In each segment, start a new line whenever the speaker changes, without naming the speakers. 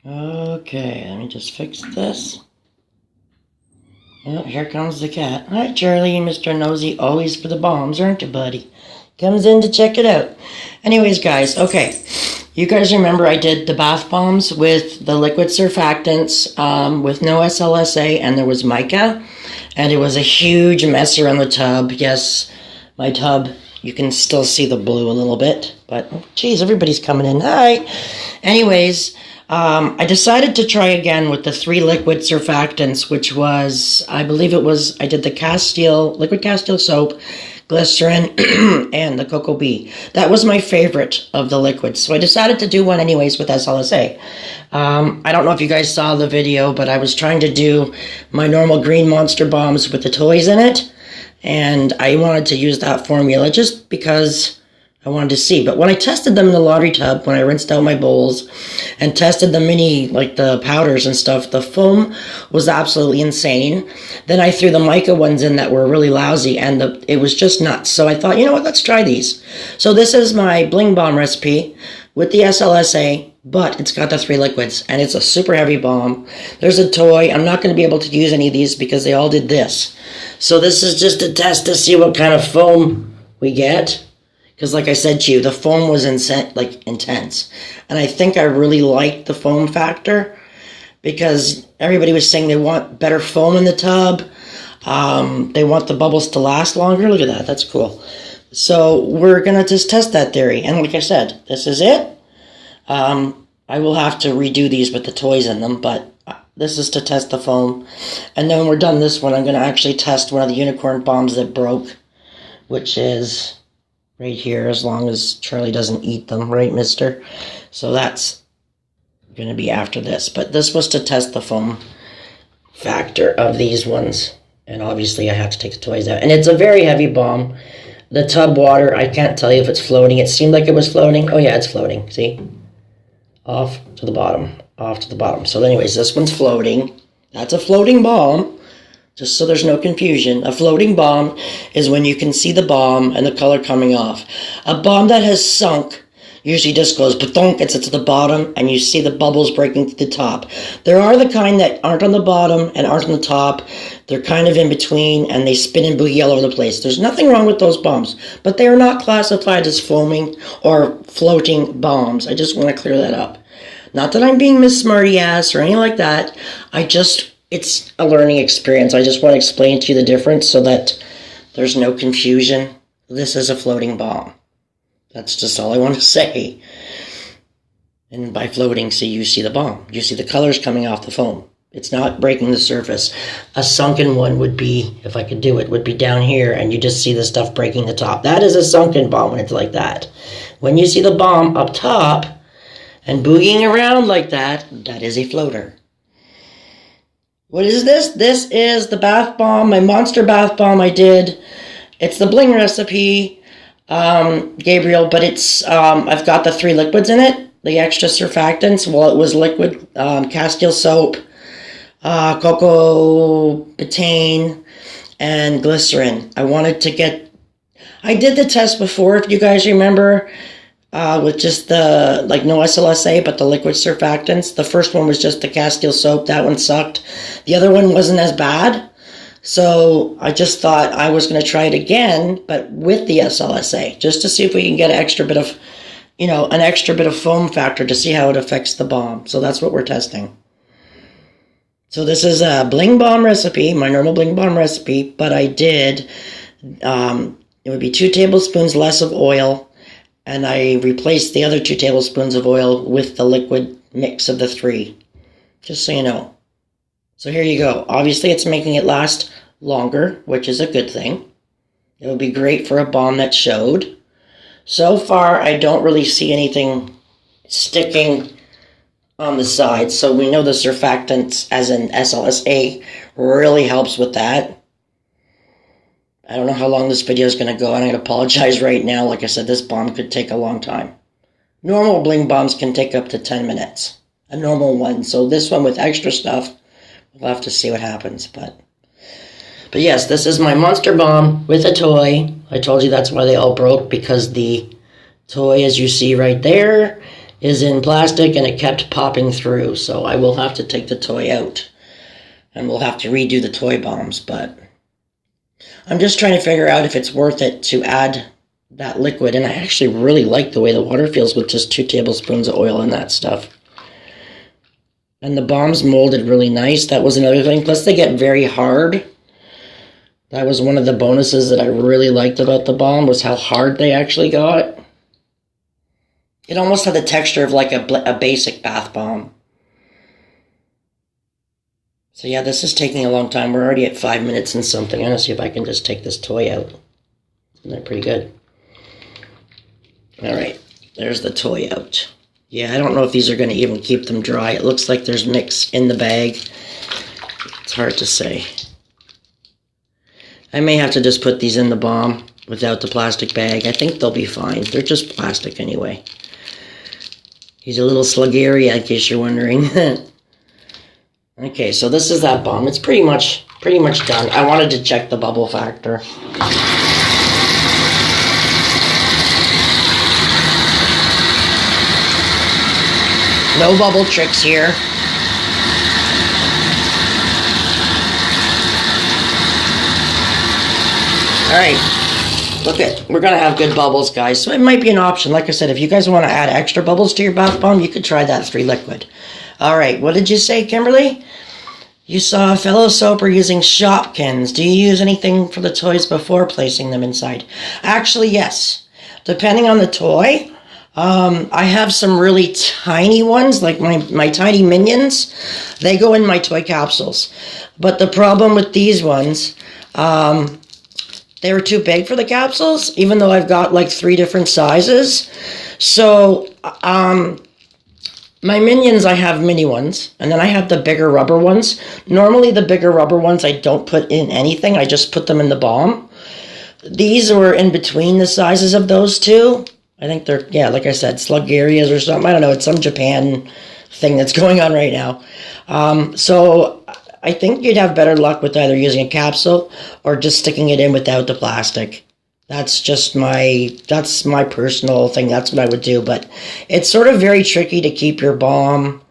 Okay, let me just fix this. Oh, here comes the cat. Hi, Charlie, Mr. Nosy, always for the bombs, aren't you, buddy? Comes in to check it out. Anyways, guys, okay. You guys remember I did the bath bombs with the liquid surfactants with no SLSA, and there was mica, and it was a huge mess around the tub. Yes, my tub, you can still see the blue a little bit, but, oh, geez, everybody's coming in. Hi. Anyways, I decided to try again with the 3 liquid surfactants, which was, I believe it was, I did the liquid Castile soap, glycerin, and the Cocoa Bee. That was my favorite of the liquids, so I decided to do one anyways with SLSA. I don't know if you guys saw the video, but I was trying to do my normal green monster bombs with the toys in it, and I wanted to use that formula just because I wanted to see. But when I tested them in the laundry tub, when I rinsed out my bowls and tested the mini, like the powders and stuff, the foam was absolutely insane. Then I threw the mica ones in that were really lousy, and it was just nuts. So I thought, you know what, let's try these. So this is my Bling Bomb recipe with the SLSA, but it's got the 3 liquids, and it's a super heavy bomb. There's a toy. I'm not going to be able to use any of these because they all did this. So this is just a test to see what kind of foam we get. Because like I said to you, the foam was intense. And I think I really liked the foam factor because everybody was saying they want better foam in the tub. They want the bubbles to last longer. Look at that. That's cool. So we're going to just test that theory. And like I said, this is it. I will have to redo these with the toys in them, but this is to test the foam. And then when we're done this one, I'm going to actually test one of the unicorn bombs that broke, which is right here, as long as Charlie doesn't eat them, right, mister? So that's going to be after this. But this was to test the foam factor of these ones. And obviously I have to take the toys out. And it's a very heavy bomb. The tub water, I can't tell you if it's floating. It seemed like it was floating. Oh yeah, it's floating. See? Off to the bottom. Off to the bottom. So anyways, this one's floating. That's a floating bomb. Just so there's no confusion, a floating bomb is when you can see the bomb and the color coming off. A bomb that has sunk usually just goes ba-thunk, it's to the bottom, and you see the bubbles breaking to the top. There are the kind that aren't on the bottom and aren't on the top. They're kind of in between, and they spin and boogie all over the place. There's nothing wrong with those bombs, but they are not classified as foaming or floating bombs. I just want to clear that up. Not that I'm being Miss Smarty-ass or anything like that. It's a learning experience. I just want to explain to you the difference so that there's no confusion. This is a floating bomb. That's just all I want to say. And by floating, see, you see the bomb. You see the colors coming off the foam. It's not breaking the surface. A sunken one would be, if I could do it, would be down here, and you just see the stuff breaking the top. That is a sunken bomb when it's like that. When you see the bomb up top and boogieing around like that, that is a floater. What is this? This is the bath bomb, my monster bath bomb I did. It's the Bling recipe, Gabriel, but it's, I've got the 3 liquids in it, the extra surfactants. Well, it was liquid Castile soap, cocoa betaine, and glycerin. I did the test before, if you guys remember, with just the, no SLSA, but the liquid surfactants. The first one was just the Castile soap. That one sucked. The other one wasn't as bad. So I just thought I was going to try it again, but with the SLSA, just to see if we can get an extra bit of foam factor to see how it affects the bomb. So that's what we're testing. So this is a Bling Bomb recipe, my normal Bling Bomb recipe, but I did, it would be 2 tablespoons less of oil, and I replaced the other 2 tablespoons of oil with the liquid mix of the 3, just so you know. So here you go. Obviously, it's making it last longer, which is a good thing. It would be great for a bomb that showed. So far, I don't really see anything sticking on the sides, so we know the surfactants, as in SLSA, really helps with that. I don't know how long this video is going to go, and I'm going to apologize right now. Like I said, this bomb could take a long time. Normal Bling bombs can take up to 10 minutes. A normal one. So this one with extra stuff, we'll have to see what happens. But But yes, this is my Monster Bomb with a toy. I told you that's why they all broke, because the toy, as you see right there, is in plastic and it kept popping through. So I will have to take the toy out and we'll have to redo the toy bombs. But I'm just trying to figure out if it's worth it to add that liquid. And I actually really like the way the water feels with just 2 tablespoons of oil and that stuff. And the bombs molded really nice. That was another thing. Plus they get very hard. That was one of the bonuses that I really liked about the bomb, was how hard they actually got. It almost had the texture of like a basic bath bomb. So yeah, this is taking a long time. We're already at 5 minutes and something. I'm going to see if I can just take this toy out. And they're pretty good. Alright, there's the toy out. Yeah, I don't know if these are going to even keep them dry. It looks like there's mix in the bag. It's hard to say. I may have to just put these in the bomb without the plastic bag. I think they'll be fine. They're just plastic anyway. He's a little sluggery, in case you're wondering. Okay, so this is that bomb. It's pretty much done. I wanted to check the bubble factor. No bubble tricks here. Alright, look it. We're going to have good bubbles, guys. So it might be an option. Like I said, if you guys want to add extra bubbles to your bath bomb, you could try that 3 liquid. Alright, what did you say, Kimberly? You saw a fellow soaper using Shopkins. Do you use anything for the toys before placing them inside? Actually, yes. Depending on the toy. I have some really tiny ones, like my tiny Minions. They go in my toy capsules. But the problem with these ones, they were too big for the capsules, even though I've got like 3 different sizes. So, my Minions, I have mini ones, and then I have the bigger rubber ones. Normally the bigger rubber ones I don't put in anything, I just put them in the bomb. These were in between the sizes of those 2. I think they're, yeah, like I said, slug areas or something. I don't know, it's some Japan thing that's going on right now. So I think you'd have better luck with either using a capsule or just sticking it in without the plastic. That's just that's my personal thing. That's what I would do. But it's sort of very tricky to keep your bomb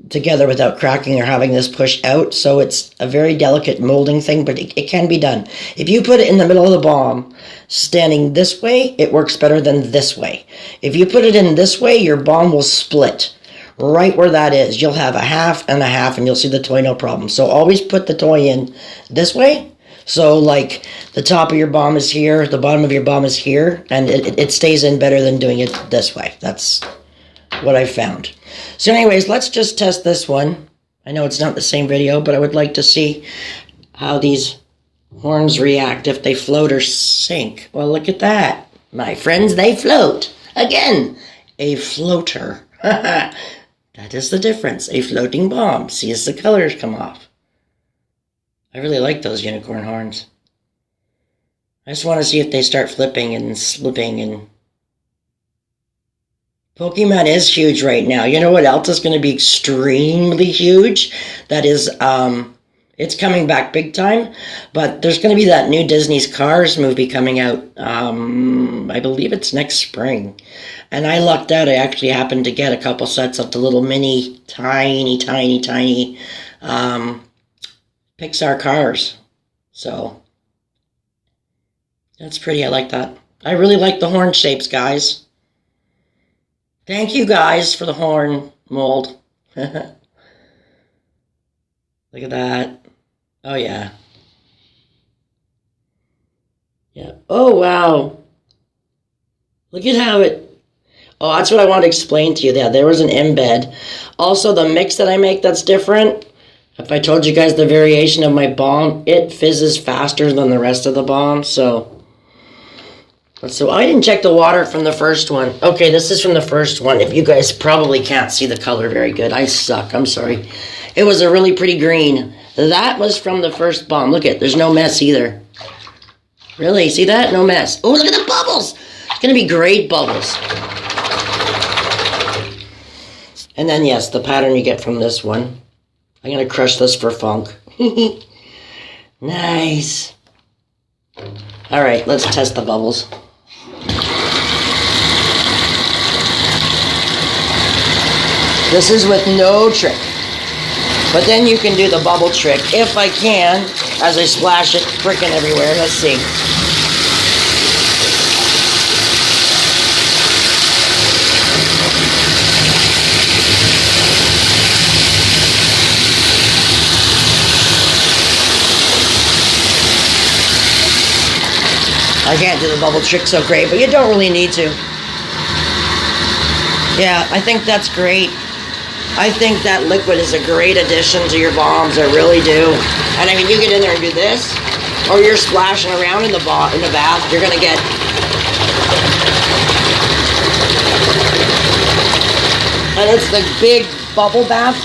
together without cracking or having this push out. So it's a very delicate molding thing, but it can be done. If you put it in the middle of the bomb, standing this way, it works better than this way. If you put it in this way, your bomb will split. Right where that is, you'll have a half and a half, and you'll see the toy no problem. So always put the toy in this way. So like the top of your bomb is here, the bottom of your bomb is here, and it stays in better than doing it this way. That's what I found. So anyways, let's just test this one. I know it's not the same video, but I would like to see how these horns react, if they float or sink. Well, look at that. My friends, they float. Again, a floater. That is the difference. A floating bomb. See as the colors come off. I really like those unicorn horns. I just want to see if they start flipping and slipping and... Pokemon is huge right now. You know what else is going to be extremely huge? That is, it's coming back big time. But there's going to be that new Disney's Cars movie coming out. I believe it's next spring. And I lucked out. I actually happened to get a couple sets of the little mini, tiny Pixar cars. So, that's pretty. I like that. I really like the horn shapes, guys. Thank you guys for the horn mold. Look at that. Oh yeah. Yeah. Oh wow. Look at how it... Oh, that's what I wanted to explain to you. Yeah, there was an embed. Also, the mix that I make that's different. If I told you guys the variation of my bomb, it fizzes faster than the rest of the bomb, so I didn't check the water from the first one. Okay, this is from the first one. If you guys probably can't see the color very good. I suck. I'm sorry. It was a really pretty green. That was from the first bomb. Look at, there's no mess either. Really? See that? No mess. Oh, look at the bubbles. It's going to be great bubbles. And then, yes, the pattern you get from this one. I'm going to crush this for funk. Nice. All right, let's test the bubbles. This is with no trick. But then you can do the bubble trick, if I can, as I splash it frickin' everywhere. Let's see. I can't do the bubble trick so great, but you don't really need to. Yeah, I think that's great. I think that liquid is a great addition to your bombs. I really do. And I mean, you get in there and do this, or you're splashing around in the bath. You're gonna get. And it's the big bubble bath.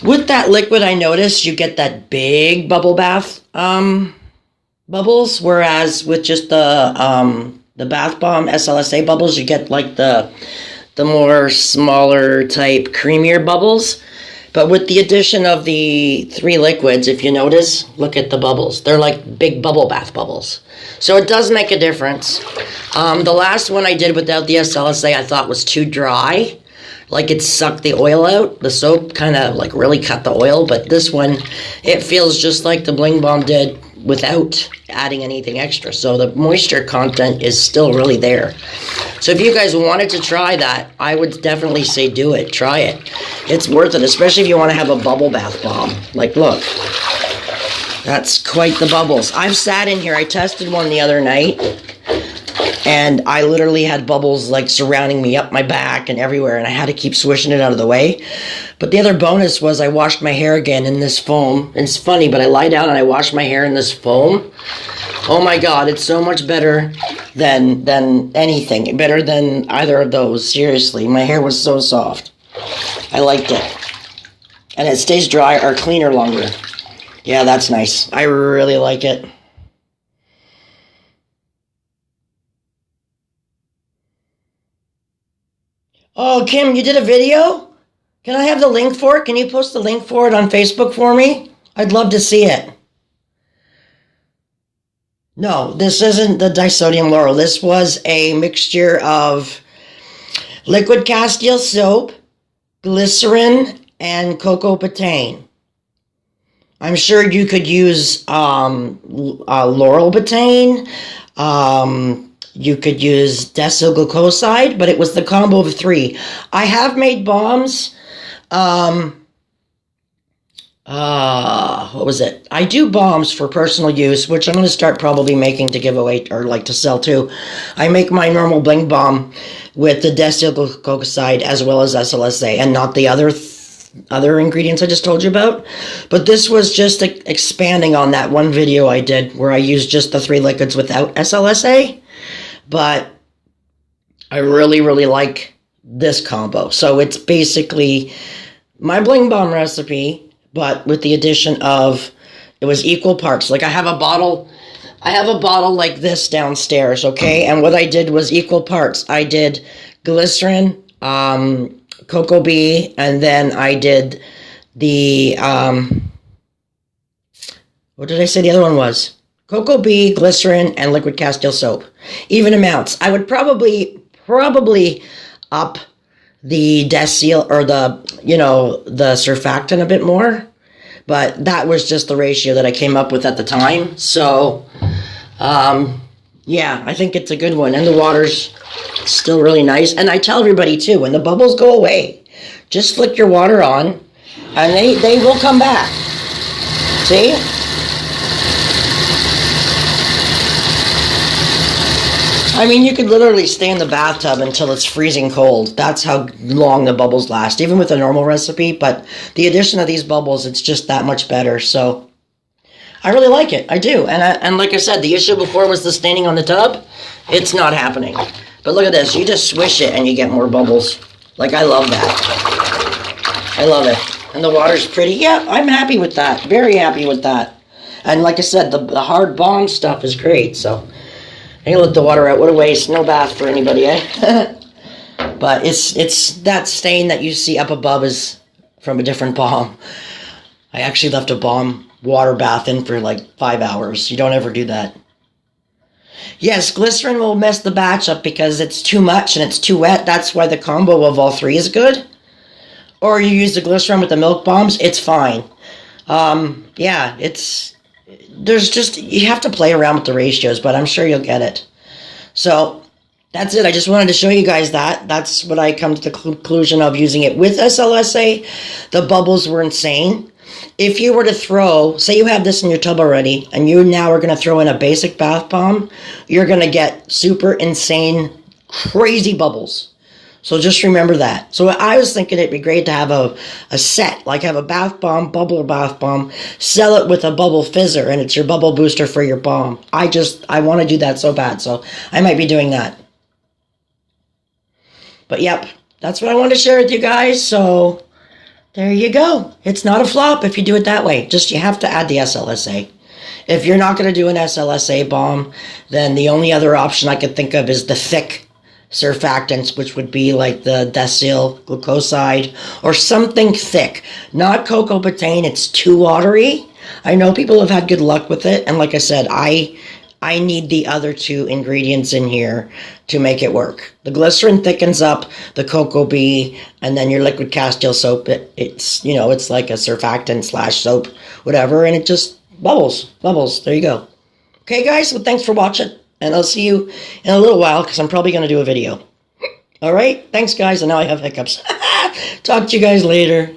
With that liquid, I noticed you get that big bubble bath bubbles, whereas with just the bath bomb SLSA bubbles, you get like the more smaller type creamier bubbles. But with the addition of the 3 liquids, if you notice, look at the bubbles. They're like big bubble bath bubbles. So it does make a difference. The last one I did without the SLSA I thought was too dry. Like it sucked the oil out. The soap kind of like really cut the oil. But this one, it feels just like the Bling Balm did without adding anything extra. So the moisture content is still really there. So if you guys wanted to try that, I would definitely say do it. Try it. It's worth it, especially if you want to have a bubble bath bomb. Like, look. That's quite the bubbles. I've sat in here. I tested one the other night, and I literally had bubbles like surrounding me up my back and everywhere, and I had to keep swishing it out of the way. But the other bonus was I washed my hair again in this foam. It's funny, but I lie down and I wash my hair in this foam. Oh my God, it's so much better than anything. Better than either of those. Seriously, my hair was so soft. I liked it. And it stays dry or cleaner longer. Yeah, that's nice. I really like it. Oh, Kim, you did a video? Can I have the link for it? Can you post the link for it on Facebook for me? I'd love to see it. No, this isn't the disodium lauryl. This was a mixture of liquid castile soap, glycerin, and cocoa betaine. I'm sure you could use laurel betaine. You could use decyl glucoside, but it was the combo of 3. I have made bombs. What was it? I do bombs for personal use, which I'm going to start probably making to give away or like to sell too. I make my normal Bling Balm with the decyl glucoside as well as SLSA and not the other ingredients I just told you about. But this was just expanding on that one video I did where I used just the 3 liquids without SLSA. But I really, really like this combo. So it's basically my Bling Balm recipe, but with the addition of, it was equal parts. Like I have a bottle like this downstairs, okay? And what I did was equal parts. I did glycerin, cocoa bee, and then I did the, what did I say the other one was? Cocoa bee, glycerin, and liquid castile soap. Even amounts. I would probably up the decyl or the surfactant a bit more, but that was just the ratio that I came up with at the time. So, yeah, I think it's a good one, and the water's still really nice. And I tell everybody too, when the bubbles go away, just flick your water on, and they will come back. See? I mean, you could literally stay in the bathtub until it's freezing cold. That's how long the bubbles last, even with a normal recipe. But the addition of these bubbles, it's just that much better. So I really like it. I do. And like I said, the issue before was the staining on the tub. It's not happening. But look at this. You just swish it and you get more bubbles. Like, I love that. I love it. And the water's pretty. Yeah, I'm happy with that. Very happy with that. And like I said, the hard bomb stuff is great. So I can let the water out. What a waste. No bath for anybody, eh? But it's that stain that you see up above is from a different bomb. I actually left a bomb water bath in for like 5 hours. You don't ever do that. Yes, glycerin will mess the batch up because it's too much and it's too wet. That's why the combo of all three is good. Or you use the glycerin with the milk bombs, it's fine. Yeah, there's just, you have to play around with the ratios, but I'm sure you'll get it. So, that's it. I just wanted to show you guys that. That's what I come to the conclusion of using it with SLSA. The bubbles were insane. If you were to throw, say you have this in your tub already, and you now are going to throw in a basic bath bomb, you're going to get super insane, crazy bubbles. So just remember that. So I was thinking it'd be great to have a set, like have a bath bomb, bubbler bath bomb, sell it with a bubble fizzer, and it's your bubble booster for your bomb. I want to do that so bad, so I might be doing that. But yep, that's what I wanted to share with you guys, so there you go. It's not a flop if you do it that way. Just you have to add the SLSA. If you're not going to do an SLSA bomb, then the only other option I could think of is the thick surfactants, which would be like the decyl glucoside or something thick. Not cocoa betaine, it's too watery. I know people have had good luck with it, and like I said, I need the other two ingredients in here to make it work. The glycerin thickens up the cocoa bee, and then your liquid castile soap, it's it's like a surfactant / soap, whatever, and it just bubbles. There you go. Okay, guys, well, thanks for watching. And I'll see you in a little while because I'm probably going to do a video. All right? Thanks, guys. And now I have hiccups. Talk to you guys later.